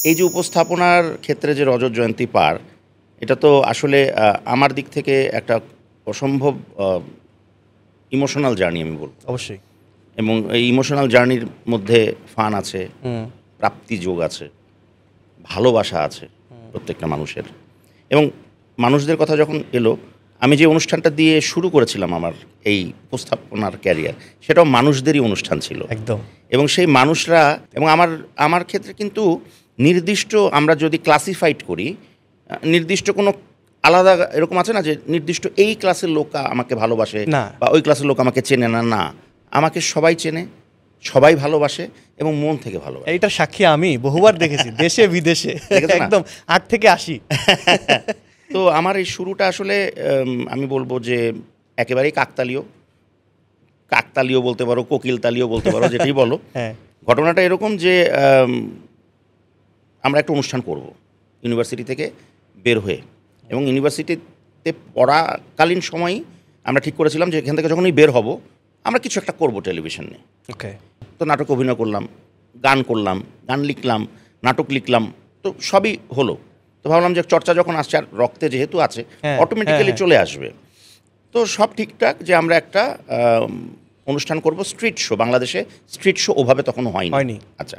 এই যে উপস্থাপনার ক্ষেত্রে যে রজত জয়ন্তী পার, এটা তো আসলে আমার দিক থেকে একটা অসম্ভব ইমোশনাল জার্নি আমি বলব। অবশ্যই। এবং এই ইমোশনাল জার্নির মধ্যে ফান আছে, প্রাপ্তি যোগ আছে, ভালোবাসা আছে প্রত্যেকটা মানুষের। এবং মানুষদের কথা যখন এলো, আমি যে অনুষ্ঠানটা দিয়ে শুরু করেছিলাম আমার এই উপস্থাপনার ক্যারিয়ার, সেটাও মানুষদেরই অনুষ্ঠান ছিল একদম। এবং সেই মানুষরা এবং আমার ক্ষেত্রে কিন্তু নির্দিষ্ট, আমরা যদি ক্লাসিফাইড করি, নির্দিষ্ট কোনো আলাদা এরকম আছে না যে নির্দিষ্ট এই ক্লাসের লোক আমাকে ভালোবাসে না। বা ওই ক্লাসের লোক আমাকে চেনে না, না, আমাকে সবাই চেনে, সবাই ভালোবাসে এবং মন থেকে ভালোবাসে। এইটার সাক্ষী আমি বহুবার দেখেছি দেশে বিদেশে, একদম 8 থেকে 80। তো আমার এই শুরুটা আসলে আমি বলবো যে একেবারেই কাকতালীয় বলতে পারো, কোকিলতালীয় বলতে পারো, যেটাই বলো। হ্যাঁ। ঘটনাটা এরকম যে আমরা একটা অনুষ্ঠান করব ইউনিভার্সিটি থেকে বের হয়ে, এবং ইউনিভার্সিটিতে পড়াকালীন সময়ই আমরা ঠিক করেছিলাম যে এখান থেকে যখনই বের হব আমরা কিছু একটা করব টেলিভিশনে। ওকে। তো নাটক অভিনয় করলাম, গান লিখলাম, নাটক লিখলাম, তো সবই হলো। তো ভাবলাম যে চর্চা যখন আসছে আর রক্তে যেহেতু আছে, অটোমেটিক্যালি চলে আসবে। তো সব ঠিকঠাক, যে আমরা একটা অনুষ্ঠান করব, স্ট্রিট শো। বাংলাদেশে স্ট্রিট শো ওভাবে তখন হয়নি। আচ্ছা,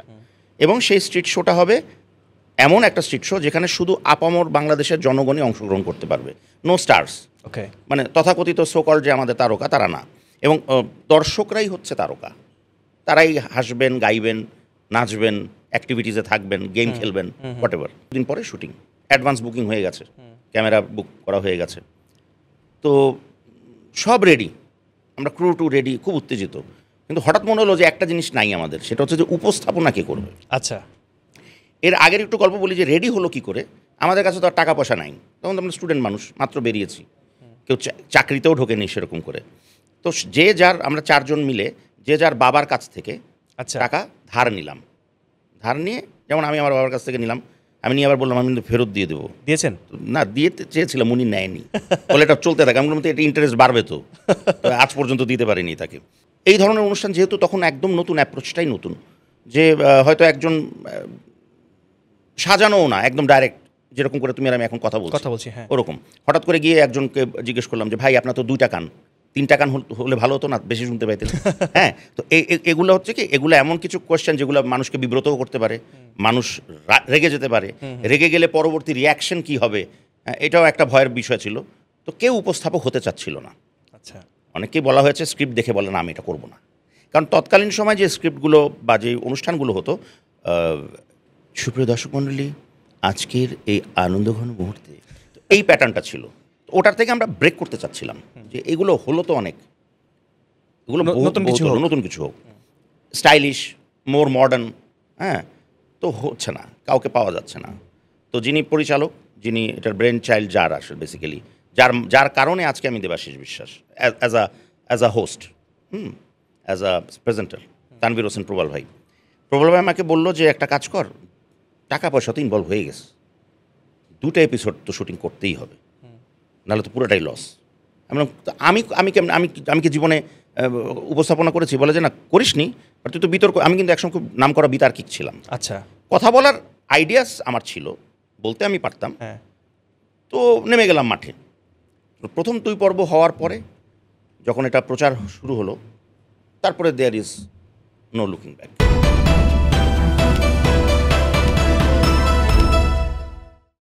এবং সেই স্ট্রিট শোটা হবে এমন একটা স্ট্রিট শো যেখানে শুধু আপামর বাংলাদেশের জনগণই অংশগ্রহণ করতে পারবে, নো স্টার্স। ওকে। মানে তথাকথিত সোকল যে আমাদের তারকা, তারা না, এবং দর্শকরাই হচ্ছে তারকা। তারাই হাসবেন, গাইবেন, নাচবেন, অ্যাক্টিভিটিসে থাকবেন, গেম খেলবেন, হোয়াট এভার। দিন পরে শুটিং, অ্যাডভান্স বুকিং হয়ে গেছে, ক্যামেরা বুক করা হয়ে গেছে, তো সব রেডি, আমরা ক্রু টু রেডি, খুব উত্তেজিত। কিন্তু হঠাৎ মনে হলো যে একটা জিনিস নাই আমাদের, সেটা হচ্ছে যে উপস্থাপনা কে করবে। আচ্ছা। এর আগের একটু গল্প বলি যে রেডি হলো কি করে। আমাদের কাছে তো আর টাকা পয়সা নাই, তখন তো আমরা স্টুডেন্ট মানুষ, মাত্র বেরিয়েছি, কেউ চাকরিতেও ঢোকেনি সেরকম করে। তো যে যার, আমরা 4 জন মিলে যে যার বাবার কাছ থেকে টাকা ধার নিলাম। ধার নিয়ে, যেমন আমি আমার বাবার কাছ থেকে নিলাম, আমি নিয়ে আবার বললাম আমি কিন্তু ফেরত দিয়ে দেবো। দিয়েছেন? না, দিয়ে চেয়েছিলাম, উনি নেয়নি। বলে এটা চলতে থাকে। আমি বললাম এটা ইন্টারেস্ট বাড়বে তো, আজ পর্যন্ত দিতে পারিনি তাকে। এই ধরনের অনুষ্ঠান যেহেতু তখন একদম নতুন, অ্যাপ্রোচটাই নতুন, যে হয়তো একজন সাজানোও না, একদম ডাইরেক্ট, যেরকম করে তুমি আর আমি এখন কথা বলছি, হ্যাঁ, ওরকম। হঠাৎ করে গিয়ে একজনকে জিজ্ঞেস করলাম যে ভাই আপনার তো 2টা কান, 3টা কান হলে ভালো হতো না, বেশি শুনতে পাইতেন। হ্যাঁ, তো এগুলো হচ্ছে কি, এগুলো এমন কিছু কোয়েশ্চেন যেগুলো মানুষকে বিব্রতও করতে পারে, মানুষ রেগে যেতে পারে, রেগে গেলে পরবর্তী রিয়াকশন কি হবে, এটাও একটা ভয়ের বিষয় ছিল। তো কেউ উপস্থাপক হতে চাচ্ছিল না। আচ্ছা। অনেকেই বলা হয়েছে স্ক্রিপ্ট দেখে বলে না আমি এটা করবো না, কারণ তৎকালীন সময় যে স্ক্রিপ্টগুলো বা যে অনুষ্ঠানগুলো হতো, সুপ্রিয় দর্শক মণ্ডলী, আজকের এই আনন্দঘন মুহূর্তে, এই প্যাটার্নটা ছিল। ওটার থেকে আমরা ব্রেক করতে চাচ্ছিলাম, যে এগুলো হলো তো অনেক, এগুলো নতুন কিছু হোক, স্টাইলিশ, মোর মডার্ন। হ্যাঁ, তো হচ্ছে না, কাউকে পাওয়া যাচ্ছে না। তো যিনি পরিচালক, যিনি এটার ব্রেন চাইল্ড, যার আসলে বেসিক্যালি যার কারণে আজকে আমি Debashis Biswas as a host, as a presenter, Tanvir Hossain Prabal ভাই আমাকে বললো যে একটা কাজ কর, টাকা পয়সা তো ইনভলভ হয়ে গেছে, 2টা এপিসোড তো শুটিং করতেই হবে, নাহলে তো পুরোটাই লস। আমি কি জীবনে উপস্থাপনা করেছি? বলে যে না করিসনি, আর তুই তো বিতর্ক। আমি কিন্তু একসময় খুব নাম করা বিতার্কিক ছিলাম। আচ্ছা। কথা বলার আইডিয়াস আমার ছিল, বলতে আমি পারতাম। তো নেমে গেলাম মাঠে। প্রথম 2 পর্ব হওয়ার পরে যখন এটা প্রচার শুরু হলো, তারপরে there is no looking back.